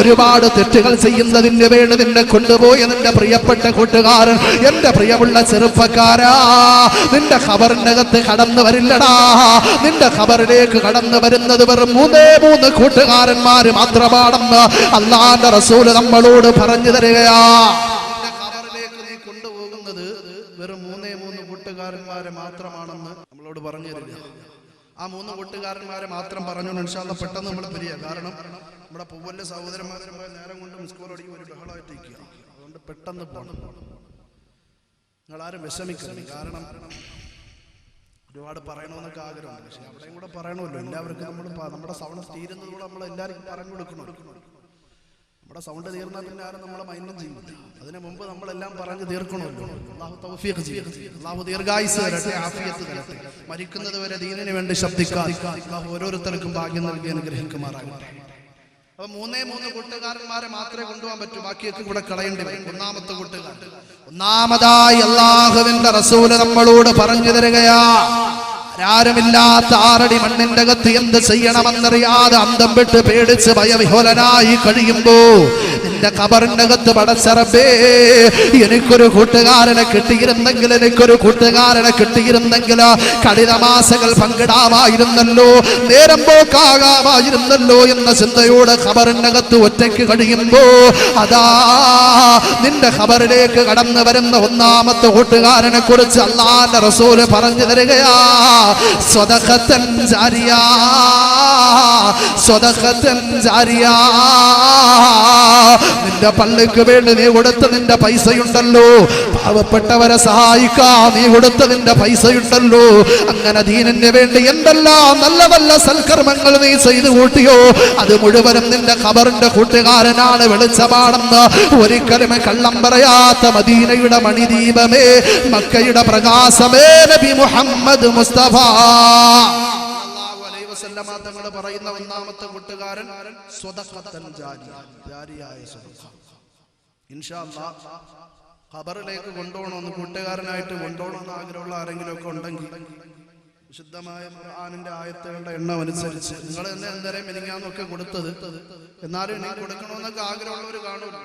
ഒരുപാട് തെറ്റുകൾ ചെയ്യുന്നതിന് വേണ്ടി നിന്നെ കൊണ്ടുപോയി നിന്റെ പ്രിയപ്പെട്ട കൂട്ടുകാരൻ, എന്റെ പ്രിയമുള്ള ചെറുപ്പക്കാരാ, നിന്റെ ഖബറിനകത്ത് കടന്നു വരില്ലടാ. നിന്റെ ഖബറിലേക്ക് കടന്നു വരുന്നത് വെറും 3 കൂട്ടുകാരന്മാര് മാത്രമാണെന്ന് അല്ലാഹുവിന്റെ റസൂൽ നമ്മളോട് പറഞ്ഞു തരികയാ. നിന്റെ ഖബറിലേക്ക് നീ കൊണ്ടുപോകുന്നത് വെറും 3 കൂട്ടുകാരന്മാരെ മാത്രമാണെന്ന് നമ്മളോട് പറഞ്ഞു തരിക. ആ 3 കൂട്ടുകാരന്മാരെ മാത്രം പറഞ്ഞു ഇൻഷാ അല്ലാഹ് പെട്ടെന്ന് നമ്മൾ പിരിയാ. കാരണം നമ്മുടെ പൂവന്റെ സഹോദരന്മാരെ നേരം കൊണ്ട് മിസ്കോൾ അടിക്കും, ഒരു ബഹളമായിട്ട് ഇരിക്കുക. അതുകൊണ്ട് പെട്ടെന്ന് പോകണം. നിങ്ങളാരും വിഷമിക്കണം. കാരണം ഒരുപാട് പറയണമെന്നൊക്കെ ആഗ്രഹമുണ്ട്. പക്ഷെ അവിടെയും കൂടെ പറയണമല്ലോ. എല്ലാവർക്കും നമ്മുടെ സൗണ്ട് തീരുന്നത് കൂടെ നമ്മൾ എല്ലാവർക്കും പറഞ്ഞു കൊടുക്കണം. നമ്മുടെ സൗണ്ട് തീർന്നാൽ പിന്നെ ആരും നമ്മളെ മൈൻഡും ചെയ്യില്ല. അതിനു മുമ്പ് നമ്മളെല്ലാം പറഞ്ഞു തീർക്കണമല്ലോ. അല്ലാഹു തൗഫീഖ് ചെയ്യട്ടെ. അല്ലാഹു ദീർഘായുസ്സ് തരട്ടെ, ആഫിയത്ത് തരട്ടെ. മരിക്കുന്നത് വരെ ദീനിന് വേണ്ടി ശബ്ദിക്കാൻ അല്ലാഹു ഓരോരുത്തർക്കും ഭാഗ്യം നൽകി അനുഗ്രഹിക്കുമാറാകട്ടെ. അപ്പൊ 3 കൂട്ടുകാരന്മാരെ മാത്രമേ കൊണ്ടുപോകാൻ പറ്റൂ. ബാക്കിയൊക്കെ കൂടെ കളയേണ്ടി വരും. 1ാമത്തെ കൂട്ടുകാരൻ, ഒന്നാമതായി അല്ലാഹുവിന്റെ റസൂൽ നമ്മളോട് പറഞ്ഞു തരികയാ. ആരുമില്ലാത്ത 6 അടി മണ്ണിന്റെ അകത്ത് എന്ത് ചെയ്യണമെന്നറിയാതെ അന്തം വിട്ട് പേടിച്ച് ഭയവിഹ്വലനായി കഴിയുമ്പോ നിന്റെ ഖബറിന്റെ അകത്ത് പടച്ച റബ്ബേ, എനിക്കൊരു കൂട്ടുകാരനെ കിട്ടിയിരുന്നെങ്കിൽ, കഠിനമാസങ്ങൾ പങ്കിടാമായിരുന്നല്ലോ, നേരം പോക്കാകാമായിരുന്നല്ലോ എന്ന ചിന്തയോടെ ഖബറിന്റെ അകത്ത് ഒറ്റയ്ക്ക് കഴിയുമ്പോ അതാ നിന്റെ ഖബറിലേക്ക് കടന്നു വരുന്ന 1ാമത്തെ കൂട്ടുകാരനെ കുറിച്ച് അല്ലാഹുവിന്റെ റസൂൽ പറഞ്ഞു തരികയാ. സ്വദഖത്തൻ ജാരിയ, സ്വദഖത്തൻ ജാരിയ. നിന്റെ പള്ളിക്ക് വേണ്ടി നീ കൊടുത്ത നിന്റെ പൈസയുണ്ടല്ലോ, പാവപ്പെട്ടവരെ സഹായിക്കാൻ നീ കൊടുത്ത നിന്റെ പൈസയുണ്ടല്ലോ, അങ്ങനെ ദീനിന് വേണ്ടി എന്തെല്ലാം നല്ല നല്ല സൽക്കർമ്മങ്ങൾ നീ ചെയ്തു കൂട്ടിയോ, അത് മുഴുവനും നിന്റെ ഖബറിന്റെ കൂട്ടുകാരനാണ്. വെളിച്ചമാണെന്ന് ഒരിക്കലും കള്ളം പറയാത്ത മദീനയുടെ മണിദീപമേ, മക്കയുടെ പ്രകാശമേ, നബി മുഹമ്മദ് മുസ്തഫ സല്ലല്ലാഹു അലൈഹി വസല്ലമ തങ്ങൾ പറയുന്ന 1ാമത്തെ കൂട്ടുകാരൻ സ്വദഖത്തൻ ജാരിയ, ജാരിയായ സ്വദഖ. ഇൻഷാ അല്ലാഹ് ഖബറിലേക്ക് കൊണ്ടുപോകണമെന്ന്, കൂട്ടുകാരനായിട്ട് കൊണ്ടുപോകണമെന്ന് ആഗ്രഹമുള്ള ആരെങ്കിലും ഒക്കെ ഉണ്ടെങ്കിൽ വിശുദ്ധമായ ഖുർആനിന്റെ ആയത്തുകളുടെ എണ്ണം അനുസരിച്ച് നിങ്ങൾ തന്നെ എന്തേലും മിനിങ്ങാന്നൊക്കെ കൊടുത്തത്, എന്നാലും ഇനി കൊടുക്കണമെന്നൊക്കെ ആഗ്രഹമുള്ളവർ കാണുമല്ലോ.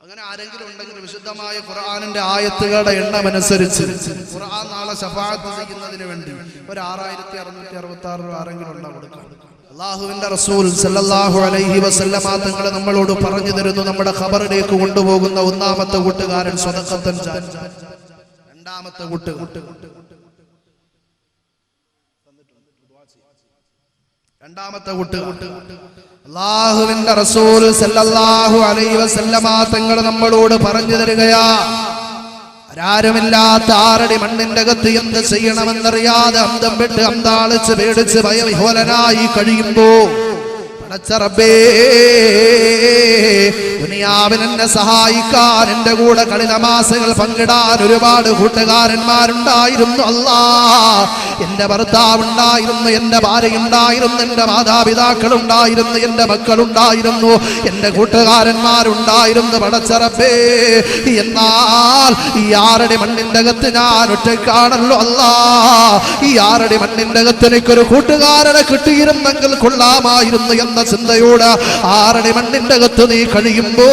അങ്ങനെ ആരെങ്കിലും ഉണ്ടെങ്കിൽ വിശുദ്ധമായ ഖുർആനിന്റെ ആയത്തുകളുടെ എണ്ണം അനുസരിച്ച് ഖുർആൻ നാളെ ശഫാഅത്ത് ചെയ്യുന്നതിന് വേണ്ടി ഒരു 6666 രൂപ ആരെങ്കിലും ഉണ്ടാ കൊടുക്കാം. അല്ലാഹുവിന്റെ റസൂൽ സല്ലല്ലാഹു അലൈഹി വസല്ലമ തങ്ങൾ നമ്മളോട് പറഞ്ഞു തരുന്നു, നമ്മുടെ ഖബറിലേക്ക് കൊണ്ടുപോകുന്ന 1ാമത്തെ കൂട്ടുകാരൻ സ്വദഖത്തൻ ജാരിയ. 2ാമത്തെ കൂട്ടുകാരൻ അല്ലാഹുവിന്റെ റസൂൽ സല്ലല്ലാഹു അലൈഹി വസല്ലമ തങ്ങൾ നമ്മളോട് പറഞ്ഞു തരികയാ. ആരുമില്ലാത്ത 6 അടി മണ്ണിന്റെ അകത്ത് എന്ത് ചെയ്യണമെന്നറിയാതെ അന്തം വിട്ട് അന്താളിച്ച് പേടിച്ച് ഭയവിഹ്വലനായി കഴിയുമ്പോ പടച്ച റബ്ബേ, ദുനിയാവിൽ എന്നെ സഹായിക്കാൻ, എന്റെ കൂടെ കഠിനമാസങ്ങൾ പങ്കിടാൻ ഒരുപാട് കൂട്ടുകാരന്മാരുണ്ടായിരുന്നു. അല്ലാ, എന്റെ ഭർത്താവുണ്ടായിരുന്നു, എന്റെ ഭാര്യയുണ്ടായിരുന്നു, എന്റെ മാതാപിതാക്കളുണ്ടായിരുന്നു, എന്റെ മക്കളുണ്ടായിരുന്നു, എന്റെ കൂട്ടുകാരന്മാരുണ്ടായിരുന്നു. പടച്ച റബ്ബേ, എന്നാൽ ഈ 6 അടി മണ്ണിന്റെ അകത്ത് ഞാൻ ഒറ്റയ്ക്കാണല്ലോ. അല്ലാ, ഈ 6 അടി മണ്ണിന്റെ അകത്ത് എനിക്കൊരു കൂട്ടുകാരനെ കിട്ടിയിരുന്നെങ്കിൽ കൊള്ളാമായിരുന്നു എന്ന ചിന്തയോട് 6 അടി മണ്ണിന്റെ അകത്ത് നീ കഴിയുമ്പോ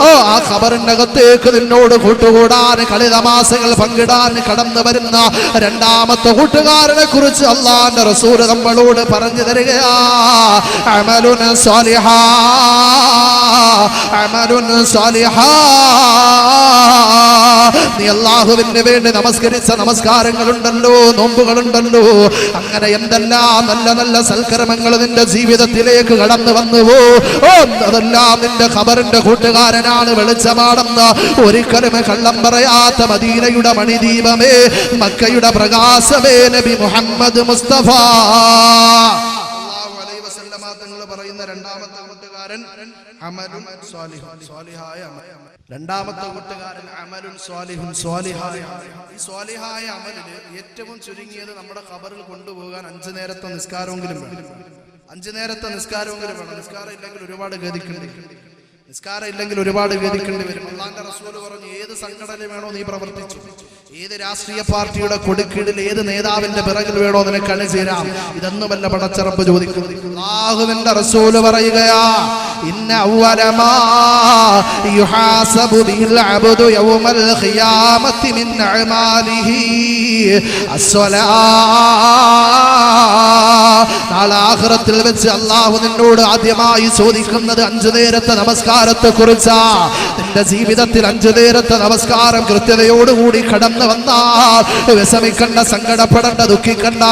ആ ഖബറിന്റെ അകത്തേക്ക് നിന്നോട് കൂട്ടുകൂടാൻ, കളിതമാസങ്ങൾ പങ്കിടാൻ കടന്നു വരുന്ന 2ാമത്തെ കൂട്ടുകാരനെ കുറിച്ച് അല്ലാഹുവിന്റെ റസൂൽ നമ്മളോട് പറഞ്ഞു തരികയാ. അമലുൻ സാലിഹാ, അമലുൻ സാലിഹാ. നീ അല്ലാഹുവിന് വേണ്ടി നമസ്കരിച്ച നമസ്കാരങ്ങളുണ്ടല്ലോ, നോമ്പുകളുണ്ടല്ലോ, അങ്ങനെ എന്തെല്ലാം നല്ല നല്ല സൽക്കർമ്മങ്ങൾ നിന്റെ ജീവിതത്തിലേക്ക് കടന്നു വന്നുവോ, അതെല്ലാം നിന്റെ ഖബറിന്റെ കൂട്ടുകാരനാണ്. വെളിച്ചമാണെന്ന് ഒരിക്കലും കള്ളം പറയാത്ത മദീനയുടെ മണിദീപമേ, മക്കയുടെ പ്രകാശമേ, നബി മുഹമ്മദ് മുസ്തഫ സല്ലല്ലാഹു അലൈഹി വസല്ലമ തങ്ങൾ പറയുന്ന 2ാമത്തെ കൂട്ടുകാരൻ അമലുൻ സ്വാലിഹുൻ, സ്വാലിഹായ അമൽ. 2ാമത്തെ കൂട്ടുകാരൻ അമലുൻ സ്വാലിഹുൻ, സ്വാലിഹായ അമൽ. ഈ സ്വാലിഹായ അമലിന് ഏറ്റവും ചുരുങ്ങിയത് നമ്മുടെ ഖബറിൽ കൊണ്ടുപോകാൻ 5 നേരത്തെ നിസ്കാരമെങ്കിലും വേണം. 5 നേരത്തെ നിസ്കാരമെങ്കിലും വേണം. നിസ്കാരം ഇല്ലെങ്കിൽ ഒരുപാട് ഗതിക്കേണ്ടി വരും. അല്ലാഹുവിന്റെ റസൂൽ പറഞ്ഞു, ഏത് സംഘടന വേണോ നീ പ്രവർത്തിച്ചു, ഏത് രാഷ്ട്രീയ പാർട്ടിയുടെ കൊടുക്കീഴിൽ ഏത് നേതാവിന്റെ പിറകിൽ വേണോ നിനക്ക് അണിചേരാം, ഇതൊന്നുമല്ല പടച്ച റബ്ബ് ചോദിക്കുന്നത്. അല്ലാഹുവിന്റെ റസൂൽ പറയുകയാ, ഇന്ന അവ്വല മാ യുഹാസബു ബിൽ അബ്ദു യൗമൽ ഖിയാമത്തി മിൻ അഅമാലിഹി നാളെ ആഖിറത്തിൽ വെച്ച് അല്ലാഹു നിന്നോട് ആദ്യമായി ചോദിക്കുന്നത് 5 നേരത്തെ നമസ്കാരത്തെ കുറിച്ചാ. നിന്റെ ജീവിതത്തിൽ 5 നേരത്തെ നമസ്കാരം കൃത്യതയോടുകൂടി കടന്നു വന്നാൽ വിഷമിക്കണ്ട, സങ്കടപ്പെടണ്ട, ദുഃഖിക്കണ്ട,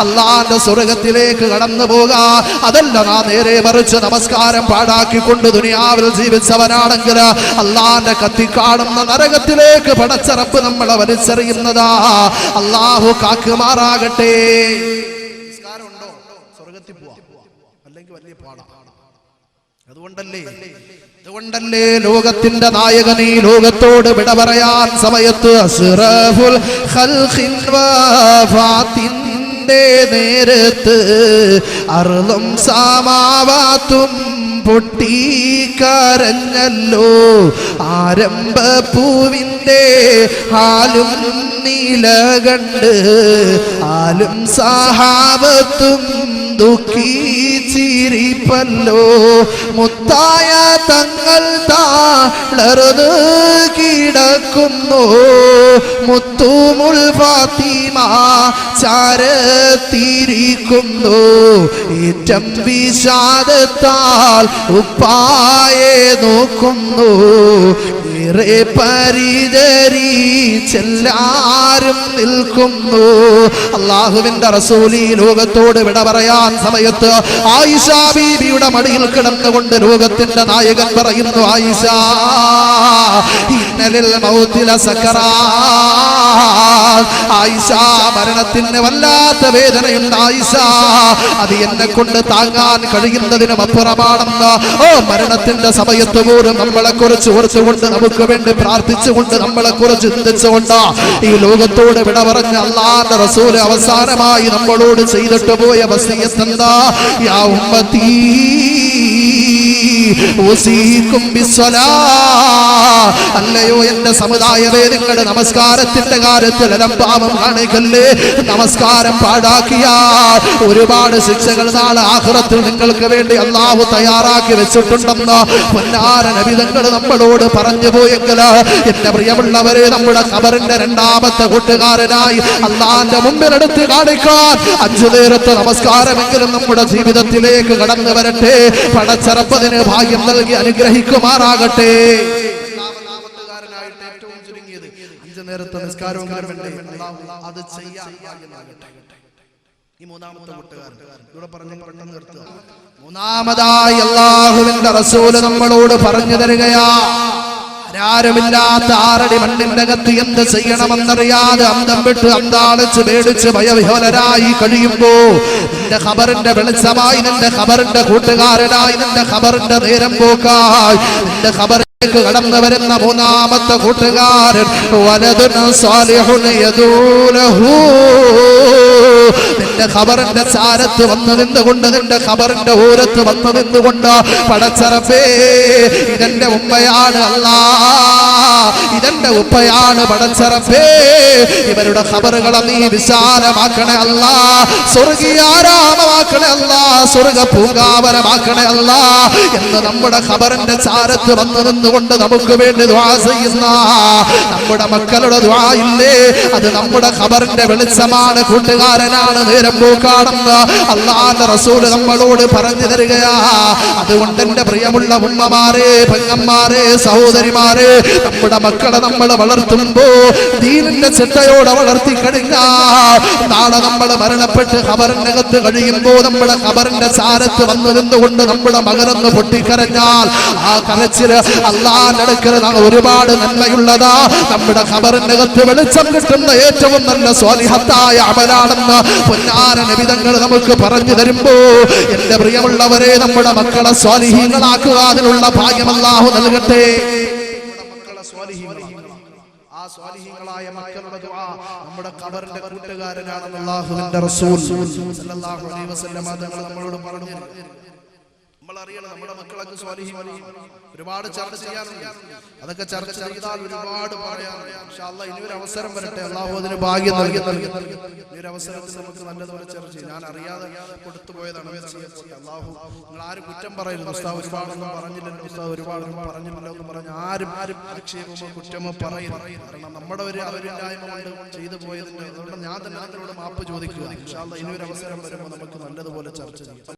അല്ലാഹുവിന്റെ സ്വർഗ്ഗത്തിലേക്ക് കടന്നു പോകാ. അതല്ല നേരെ മറിച്ച് നമസ്കാരം പാഴാക്കിക്കൊണ്ട് ദുനിയാവിൽ ജീവിച്ചവനാണെങ്കിൽ അല്ലാഹുവിന്റെ കത്തിക്കാടുന്ന നരകത്തിലേക്ക് പടച്ച റബ്ബ് നമ്മളെ വലിച്ചെറിയുന്നതാ. അല്ലാഹു കാക്കുമാറാകട്ടെ. നമസ്കാരമുണ്ടോ സ്വർഗ്ഗത്തിൽ പോവാം, അല്ലെങ്കിൽ വലിയ പാടാ. അതുകൊണ്ടല്ലേ ലോകത്തിന്റെ നായകൻ ഈ ലോകത്തോട് വിട പറയാൻ സമയത്ത് അസ്റഫുൽ ഖൽഖിൻ വഫാത്തിന്റെ നേരത്ത് അർളും സമാവാത്തും പൊട്ടിക്കരഞ്ഞല്ലോ. ആരംഭപ്പൂവിന്റെ ഹാലും നീല കണ്ട് ആലും സഹാബത്തും ദുഃഖിച്ചിരിപ്പല്ലോ. മുത്തായ തങ്ങൾ താളർന്ന് കിടക്കുന്നു. മുത്തുമുൽ ഫാത്തിമ ചാരത്തിരിക്കുന്നു. ഏറ്റം വിഷാദത്താൽ ഉപ്പായെ നോക്കുന്നു. ഏറെ പരിചരിച്ചെല്ലാരും നിൽക്കുന്നു. അല്ലാഹുവിന്റെ റസൂൽ ഈ ലോകത്തോട് വിട പറയാൻ സമയത്ത് ആയിഷ ബീബിയുടെ മടിയിൽ കിടന്നുകൊണ്ട് ലോകത്തിന്റെ നായകൻ പറയുന്നു, ആയിഷ ഇന്നലിൽ മൗതില സക്കറാത്ത്. ആയിഷ മരണത്തിന് വല്ലാത്ത വേദനയുണ്ട് ആയിഷ. അത് എന്നെ കൊണ്ട് താങ്ങാൻ കഴിയുന്നതിനും അപ്പുറമാണെന്ന്. മരണത്തിന്റെ സമയത്ത് പോലും നമ്മളെ കുറിച്ച് ഓർത്തുകൊണ്ട്, നമുക്ക് വേണ്ടി പ്രാർത്ഥിച്ചുകൊണ്ട്, നമ്മളെ കുറിച്ച് ചിന്തിച്ചുകൊണ്ട് ഈ ലോകത്തോട് വിട പറഞ്ഞ അല്ലാഹുവിന്റെ റസൂൽ അവസാനമായി നമ്മളോട് ചെയ്തിട്ട് പോയ വസിയത്ത് എന്താ? യാ ഉമ്മത്തി ഉസീകും ബിസ്സലാ. അല്ലയോ എന്റെ സമുദായമേ, നിങ്ങളുടെ നമസ്കാരത്തിന്റെ കാര്യത്തിൽ അലംഭാവം കാണിക്കല്ലേ. നമസ്കാരം പാഴാക്കിയാൽ ഒരുപാട് ശിക്ഷകൾ നാളെ ആഖിറത്തിൽ നിങ്ങൾക്ക് വേണ്ടി അല്ലാഹു തയ്യാറാക്കി വെച്ചിട്ടുണ്ടെന്ന് പൊന്നാര നബി തങ്ങൾ നമ്മളോട് പറഞ്ഞു പോയെങ്കിൽ എന്റെ പ്രിയമുള്ളവരെ, നമ്മുടെ ഖബറിന്റെ 2ാമത്തെ കൂട്ടുകാരനായി അല്ലാഹുവിന്റെ മുമ്പിൽ എടുത്ത് കാണിക്കാൻ 5 നേരത്തെ നമസ്കാരമെങ്കിലും നമ്മുടെ ജീവിതത്തിലേക്ക് കടന്നു വരട്ടെ. പടച്ചറപ്പതിന് ഭാഗ്യം നൽകി അനുഗ്രഹിക്കുമാറാകട്ടെ. ഏറ്റവും ചുരുങ്ങിയത് 5 നേരത്തെ നിസ്കാരമെങ്കിലും അത് ചെയ്യാൻ ഭാഗ്യമാകട്ടെ. ഈ 3ാമത്തെ കൂട്ടുകാരൻ ഇവിടെ പറഞ്ഞു നിർത്തുക. 3ാമതായി അല്ലാഹുവിന്റെ റസൂൽ നമ്മളോട് പറഞ്ഞു തരികയാ, ആരുമില്ലാത്ത 6 അടി മണ്ണിന്റെ അകത്ത് എന്ത് ചെയ്യണമെന്നറിയാതെ അന്തം വിട്ട് അന്താളിച്ച് പേടിച്ച് ഭയവിഹ്വലരായി കഴിയുമ്പോ നിന്റെ ഖബറിന്റെ വെളിച്ചമായി, നിന്റെ ഖബറിന്റെ കൂട്ടുകാരനായി, നിന്റെ ഖബറിന്റെ നേരം പോക്കായി നിന്റെ ഖബറിലേക്ക് കടന്നു വരുന്ന 3ാമത്തെ കൂട്ടുകാരൻ വലദുൻ സാലിഹുൻ യദൂലഹു. നിന്റെ ഖബറിന്റെ ചാരത്ത് വന്നു നിന്നുകൊണ്ട്, നിന്റെ ഖബറിന്റെ ഓരത്ത് വന്നു നിന്നുകൊണ്ട്, പടച്ചറപ്പേ ഇതെന്റെ ഉമ്മയാണ് അല്ലാ, ഇതെന്റെ ഉപ്പയാണ് പടച്ചറപ്പേ, ഇവരുടെ ഖബറുകളെ നീ വിശാലമാക്കണേ അല്ലാ, സ്വർഗീയാരാമമാക്കണേ അല്ലാ, സ്വർഗ പൂങ്കാവനമാക്കണേ അല്ലാ എന്ന് നമ്മുടെ ഖബറിന്റെ ചാരത്ത് വന്നു നിന്നുകൊണ്ട് നമുക്ക് വേണ്ടി ദുആ ചെയ്യുന്ന നമ്മുടെ മക്കളുടെ ദുആ ഇല്ലേ, അത് നമ്മുടെ ഖബറിന്റെ വെളിച്ചമാണ്, കൂട്ടുകാരനാണ്, നേരം പോക്കാണെന്ന് അല്ലാഹുവിന്റെ റസൂൽ നമ്മളോട് പറഞ്ഞു തരികയാ. അതുകൊണ്ട് എന്റെ പ്രിയമുള്ള ഉമ്മമാരെ, പെങ്ങന്മാരെ, സഹോദരിമാരെ, നമ്മുടെ മക്കളെ നമ്മൾ വളർത്തുമ്പോ ദീനിന്റെ ചിട്ടയോടെ വളർത്തി കഴിഞ്ഞാൽ നാളെ നമ്മൾ മരണപ്പെട്ട് ഖബറിനകത്ത് കഴിയുമ്പോ നമ്മുടെ ഖബറിന്റെ ചാരത്ത് വന്നു നിന്നുകൊണ്ട് നമ്മുടെ മകനൊന്ന് പൊട്ടിക്കരഞ്ഞാൽ ആ കരച്ചില് അല്ലാഹുവിന്റെ അടുക്കൽ ഒരുപാട് നന്മയുള്ളതാ. നമ്മുടെ ഖബറിനകത്ത് വെളിച്ചം കിട്ടുന്ന ഏറ്റവും നല്ല സ്വാലിഹത്തായ അമലാണെന്ന് പൊന്നാര നബി തങ്ങൾ നമുക്ക് പറഞ്ഞു തരുമ്പോ എന്റെ പ്രിയമുള്ളവരെ, നമ്മുടെ മക്കളെ സ്വാലിഹീങ്ങളാക്കുക, അതിനുള്ള ഭാഗ്യം അല്ലാഹു നൽകട്ടെ. ആ സ്വാലിഹീങ്ങളായ മക്കളുടെ ദുആ നമ്മുടെ ഖബറിന്റെ കൂട്ടുകാരനാണെന്ന് അല്ലാഹുവിന്റെ റസൂൽ സല്ലല്ലാഹു അലൈഹി വസല്ലം തങ്ങൾ നമ്മളോട് പറഞ്ഞു. നമ്മളറിയണം നമ്മുടെ മക്കളൊക്കെ സ്വാലിഹീങ്ങളാണ്. ഒരുപാട് ചർച്ച ചെയ്യാറുണ്ട്. അതൊക്കെ ചർച്ച ചെയ്താൽ ഒരുപാട് പറയാറുണ്ട്. ഇൻഷാ അല്ലാഹ് ഇനി ഒരു അവസരം വരട്ടെ, അല്ലാഹു അതിന് ഭാഗ്യം നൽകി. ഈ ഒരു അവസരത്തിൽ നമുക്ക് നല്ലതുപോലെ ചർച്ച ചെയ്യാം. ഞാൻ അറിയാതെ കൊടുത്തുപോയതാണ്. അല്ലാഹു നിങ്ങൾ ആരും കുറ്റം പറയരുത്. ഉസ്താദ് ഒരുപാടൊന്നും പറഞ്ഞില്ലല്ലോ, ഉസ്താദ് ഒരുപാടൊന്നും പറഞ്ഞില്ലല്ലോ എന്ന് പറഞ്ഞ് ആരും ആക്ഷേപമോ കുറ്റമോ പറയരുത്. കാരണം നമ്മുടെ ഒരു അറിവില്ലായ്മ കൊണ്ട് ചെയ്തു പോയതിന്റെ അതുകൊണ്ട് ഞാൻ തന്നെ അതിനോട് മാപ്പ് ചോദിക്കുക. ഇൻഷാ അല്ലാഹ് ഇനി ഒരു അവസരം വരുമ്പോൾ നമുക്ക് നല്ലതുപോലെ ചർച്ച ചെയ്യാം.